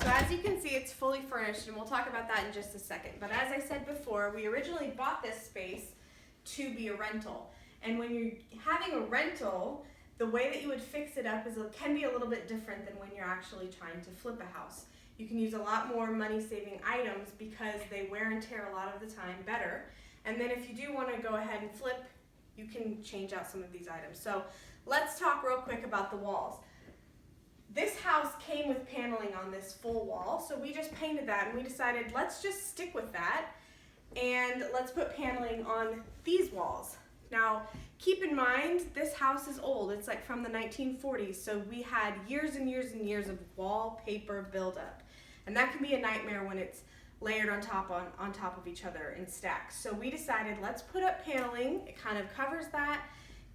So as you can see, it's fully furnished, and we'll talk about that in just a second. But as I said before, we originally bought this space to be a rental. And when you're having a rental, the way that you would fix it up can be a little bit different than when you're actually trying to flip a house. You can use a lot more money-saving items because they wear and tear a lot of the time better. And then if you do want to go ahead and flip, you can change out some of these items. So let's talk real quick about the walls. This house came with paneling on this full wall, so we just painted that, and we decided let's just stick with that and let's put paneling on these walls. Now, keep in mind, this house is old. It's like from the 1940s, so we had years and years and years of wallpaper buildup. And that can be a nightmare when it's layered on top of each other in stacks. So we decided let's put up paneling. It kind of covers that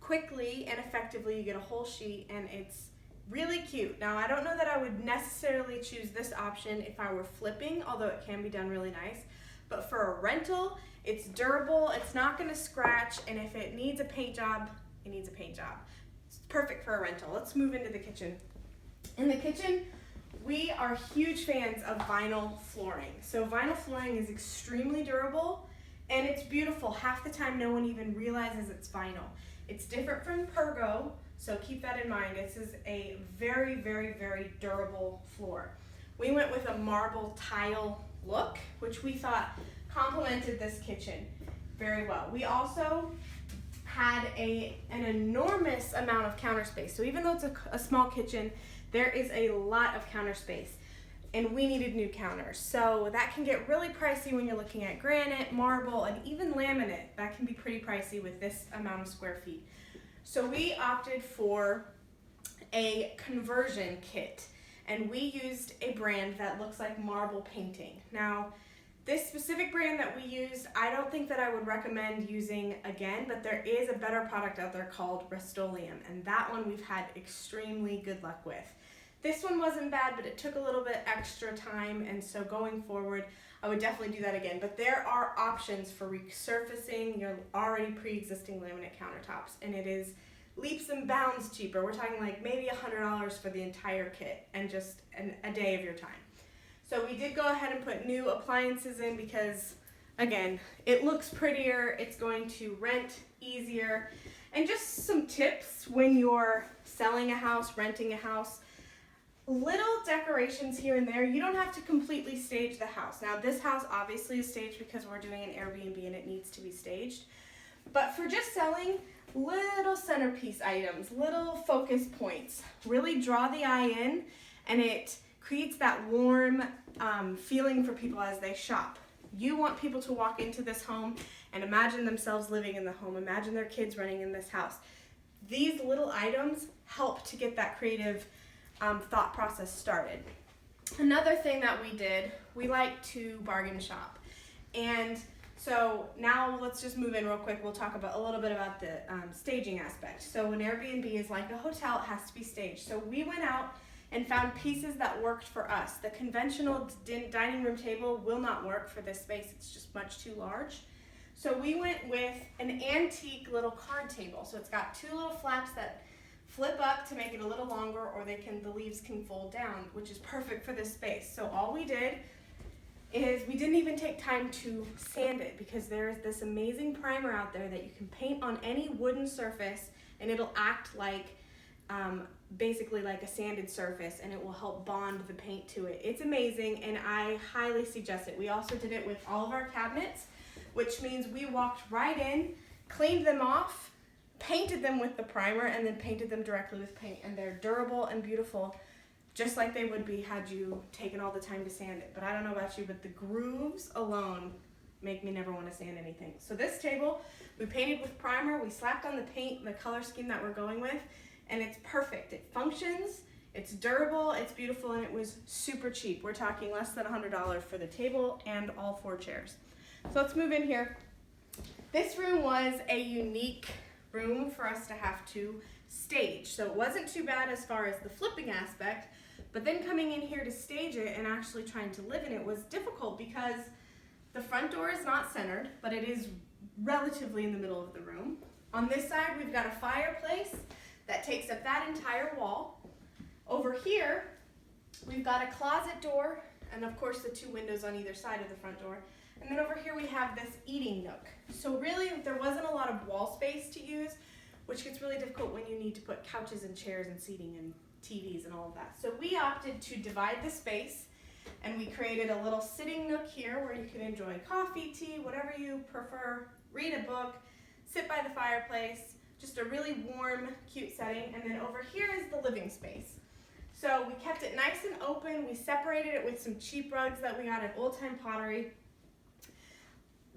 quickly and effectively. You get a whole sheet, and it's really cute. Now, I don't know that I would necessarily choose this option if I were flipping, although it can be done really nice. But for a rental, it's durable, it's not gonna scratch, and if it needs a paint job, it needs a paint job. It's perfect for a rental. Let's move into the kitchen. In the kitchen, we are huge fans of vinyl flooring. So vinyl flooring is extremely durable, and it's beautiful. Half the time, no one even realizes it's vinyl. It's different from Pergo, so keep that in mind. This is a very, very, very durable floor. We went with a marble tile look, which we thought complemented this kitchen very well. We also had an enormous amount of counter space. So even though it's a small kitchen, there is a lot of counter space, and we needed new counters. So that can get really pricey when you're looking at granite, marble, and even laminate. That can be pretty pricey with this amount of square feet. So we opted for a conversion kit, and we used a brand that looks like marble painting. Now, this specific brand that we used, I don't think that I would recommend using again, but there is a better product out there called Rust-Oleum, and that one we've had extremely good luck with. This one wasn't bad, but it took a little bit extra time, and so going forward, I would definitely do that again. But there are options for resurfacing your already pre-existing laminate countertops, and it is leaps and bounds cheaper. We're talking like maybe $100 for the entire kit and just a day of your time. So we did go ahead and put new appliances in because, again, it looks prettier, it's going to rent easier. And just some tips when you're selling a house, renting a house, little decorations here and there. You don't have to completely stage the house. Now, this house obviously is staged because we're doing an Airbnb and it needs to be staged. But for just selling, little centerpiece items, little focus points, really draw the eye in, and it creates that warm feeling for people as they shop. You want people to walk into this home and imagine themselves living in the home, imagine their kids running in this house. These little items help to get that creative thought process started. Another thing that we did, we like to bargain shop. And so now let's just move in real quick. We'll talk about a little bit about the staging aspect. So an Airbnb is like a hotel, it has to be staged. So we went out and found pieces that worked for us. The conventional dining room table will not work for this space. It's just much too large. So we went with an antique little card table. So it's got two little flaps that flip up to make it a little longer, or the leaves can fold down, which is perfect for this space. So all we did is we didn't even take time to sand it because there's this amazing primer out there that you can paint on any wooden surface and it'll act like basically like a sanded surface, and it will help bond the paint to it. It's amazing, and I highly suggest it. We also did it with all of our cabinets, which means we walked right in, cleaned them off, painted them with the primer, and then painted them directly with paint, and they're durable and beautiful, just like they would be had you taken all the time to sand it. But I don't know about you, but the grooves alone make me never want to sand anything. So this table, we painted with primer, we slapped on the paint, the color scheme that we're going with, and it's perfect. It functions, it's durable, it's beautiful, and it was super cheap. We're talking less than $100 for the table and all 4 chairs. So let's move in here. This room was a unique room for us to have to stage. So it wasn't too bad as far as the flipping aspect, but then coming in here to stage it and actually trying to live in it was difficult because the front door is not centered, but it is relatively in the middle of the room. On this side, we've got a fireplace that takes up that entire wall. Over here, We've got a closet door, and of course the 2 windows on either side of the front door. And then over here we have this eating nook. So really there wasn't a lot of wall space to use, which gets really difficult when you need to put couches and chairs and seating and TVs and all of that. So we opted to divide the space, and we created a little sitting nook here where you can enjoy coffee, tea, whatever you prefer, read a book, sit by the fireplace, just a really warm, cute setting. And then over here is the living space. So we kept it nice and open. We separated it with some cheap rugs that we got at Old Time Pottery.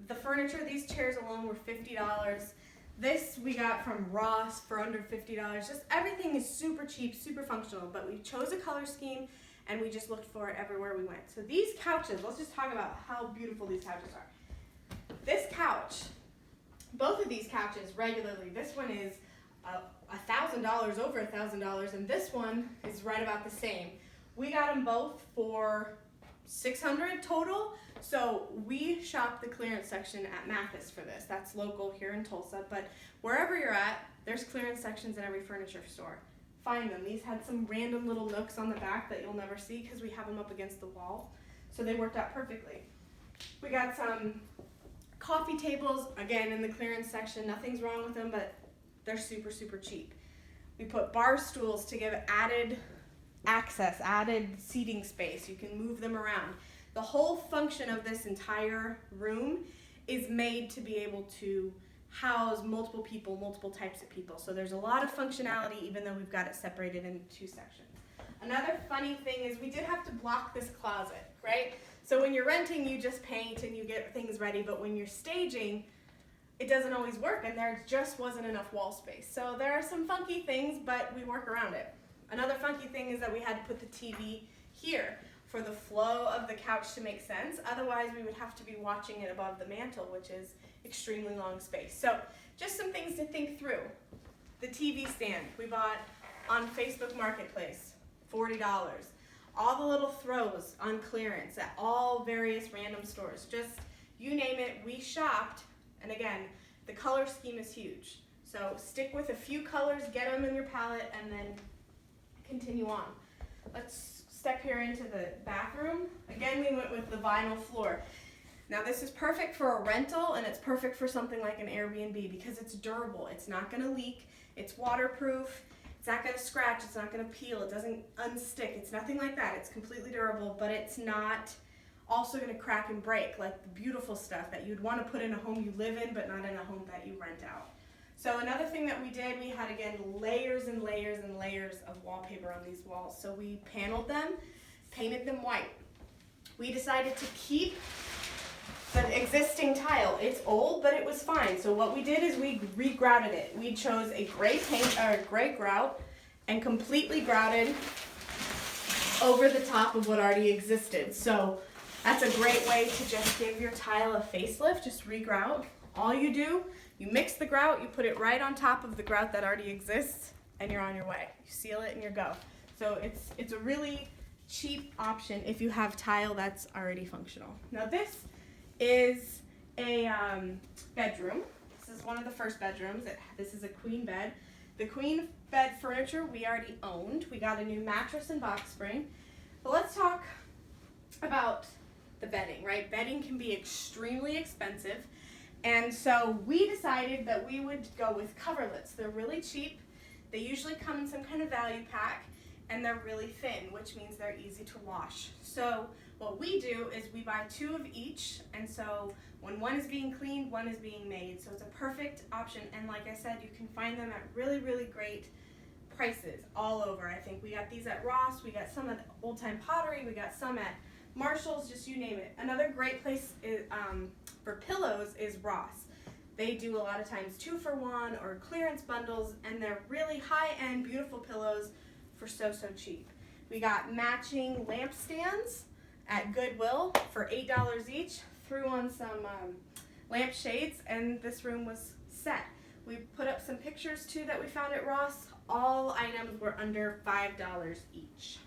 The furniture, these chairs alone were $50. This we got from Ross for under $50. Just everything is super cheap, super functional, but we chose a color scheme and we just looked for it everywhere we went. So these couches, let's just talk about how beautiful these couches are. This couch, both of these couches regularly, this one is $1,000, over $1,000, and this one is right about the same. We got them both for $600 total. So we shopped the clearance section at Mathis for this. That's local here in Tulsa, but wherever you're at, there's clearance sections in every furniture store. Find them. These had some random little nooks on the back that you'll never see because we have them up against the wall. So they worked out perfectly. We got some coffee tables, again in the clearance section. Nothing's wrong with them, but they're super, super cheap. We put bar stools to give added access, added seating space. You can move them around. The whole function of this entire room is made to be able to house multiple people, multiple types of people. So there's a lot of functionality even though we've got it separated into 2 sections. Another funny thing is we did have to block this closet, right? So when you're renting, you just paint and you get things ready, but when you're staging, it doesn't always work and there just wasn't enough wall space. So there are some funky things, but we work around it. Another funky thing is that we had to put the TV here for the flow of the couch to make sense. Otherwise, we would have to be watching it above the mantle, which is extremely long space. So just some things to think through. The TV stand we bought on Facebook Marketplace, $40. All the little throws on clearance at all various random stores. Just you name it, we shopped. And again, the color scheme is huge. So stick with a few colors, get them in your palette, and then continue on. Let's step here into the bathroom. Again, we went with the vinyl floor. Now this is perfect for a rental and it's perfect for something like an Airbnb because it's durable. It's not going to leak. It's waterproof. It's not going to scratch. It's not going to peel. It doesn't unstick. It's nothing like that. It's completely durable, but it's not also going to crack and break like the beautiful stuff that you'd want to put in a home you live in but not in a home that you rent out. So another thing that we did, we had again layers and layers and layers of wallpaper on these walls. So we paneled them, painted them white. We decided to keep the existing tile. It's old, but it was fine. So what we did is we regrouted it. We chose a gray paint or gray grout and completely grouted over the top of what already existed. So that's a great way to just give your tile a facelift, just regrout. All you do, you mix the grout, you put it right on top of the grout that already exists, and you're on your way. You seal it and you're go. So it's a really cheap option if you have tile that's already functional. Now this is a bedroom. This is one of the first bedrooms. This is a queen bed. The queen bed furniture we already owned. We got a new mattress and box spring. But let's talk about the bedding, right? Bedding can be extremely expensive. And so we decided that we would go with coverlets. They're really cheap. They usually come in some kind of value pack, and they're really thin, which means they're easy to wash. So what we do is we buy 2 of each, and so when one is being cleaned, one is being made. So it's a perfect option, and like I said, you can find them at really, really great prices all over. I think we got these at Ross, we got some at Old Time Pottery, we got some at Marshall's, just you name it. Another great place is, for pillows is Ross. They do a lot of times 2 for 1 or clearance bundles, and they're really high-end, beautiful pillows for so cheap. We got matching lampstands at Goodwill for $8 each. Threw on some lamp shades, and this room was set. We put up some pictures too that we found at Ross. All items were under $5 each.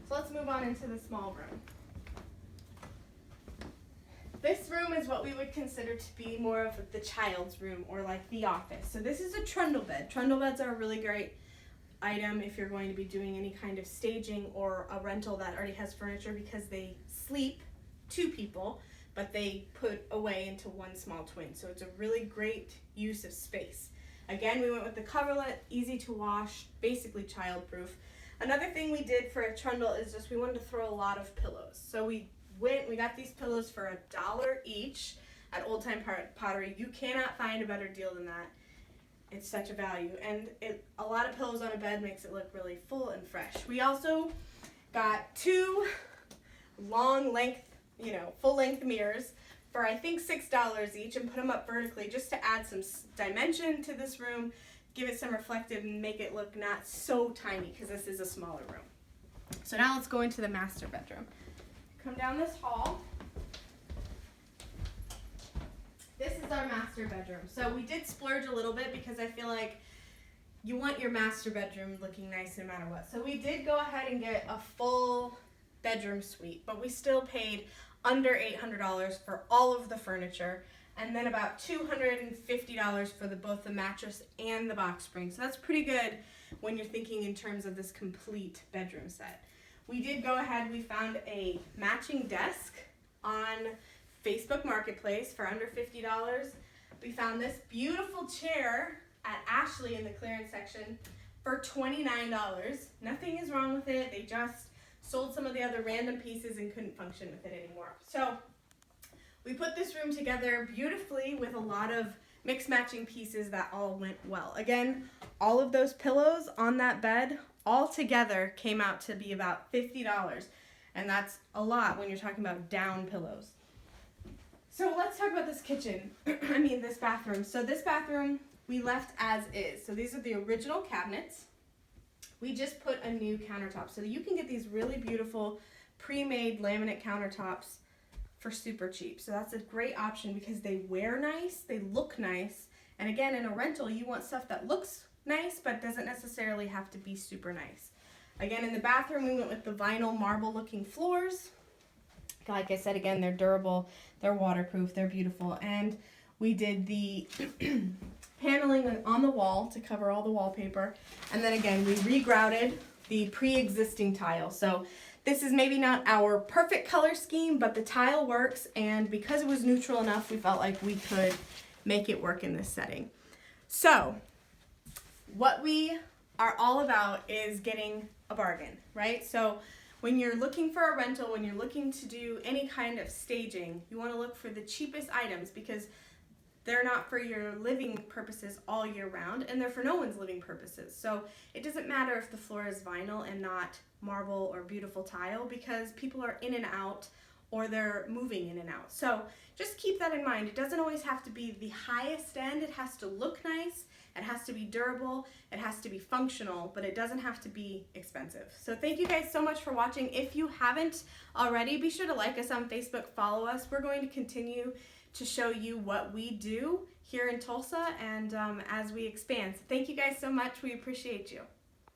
So let's move on into the small room. This room is what we would consider to be more of the child's room or like the office. So this is a trundle bed. Trundle beds are a really great item if you're going to be doing any kind of staging or a rental that already has furniture, because they sleep 2 people, but they put away into one small twin. So it's a really great use of space. Again, we went with the coverlet, easy to wash, basically childproof. Another thing we did for a trundle is just we wanted to throw a lot of pillows. So we got these pillows for $1 each at Old Time Pottery. You cannot find a better deal than that. It's such a value, and a lot of pillows on a bed makes it look really full and fresh. We also got 2 long length, full length mirrors for I think $6 each, and put them up vertically just to add some dimension to this room, give it some reflective and make it look not so tiny, because this is a smaller room. So now let's go into the master bedroom. Come down this hall. This is our master bedroom. So we did splurge a little bit because I feel like you want your master bedroom looking nice no matter what. So we did go ahead and get a full bedroom suite, but we still paid under $800 for all of the furniture, and then about $250 for both the mattress and the box spring. So that's pretty good when you're thinking in terms of this complete bedroom set. We did go ahead, we found a matching desk on Facebook Marketplace for under $50. We found this beautiful chair at Ashley in the clearance section for $29. Nothing is wrong with it. They just sold some of the other random pieces and couldn't function with it anymore. So we put this room together beautifully with a lot of mixed matching pieces that all went well. Again, all of those pillows on that bed all together came out to be about $50. And that's a lot when you're talking about down pillows. So let's talk about this kitchen, this bathroom. So this bathroom we left as is. So these are the original cabinets. We just put a new countertop. So you can get these really beautiful pre-made laminate countertops for super cheap. So that's a great option because they wear nice, they look nice. And again, in a rental, you want stuff that looks nice but doesn't necessarily have to be super nice. Again, in the bathroom, we went with the vinyl marble looking floors. Like I said, again, they're durable, they're waterproof, they're beautiful. And we did the paneling on the wall to cover all the wallpaper. And then again, we regrouted the pre-existing tile. So this is maybe not our perfect color scheme, but the tile works. And because it was neutral enough, we felt like we could make it work in this setting. So what we are all about is getting a bargain, right? So when you're looking for a rental, when you're looking to do any kind of staging, you want to look for the cheapest items because they're not for your living purposes all year round, and they're for no one's living purposes. So it doesn't matter if the floor is vinyl and not marble or beautiful tile because people are in and out or they're moving in and out. So just keep that in mind. It doesn't always have to be the highest end. It has to look nice. It has to be durable, it has to be functional, but it doesn't have to be expensive. So thank you guys so much for watching. If you haven't already, be sure to like us on Facebook, follow us. We're going to continue to show you what we do here in Tulsa and as we expand. So thank you guys so much. We appreciate you.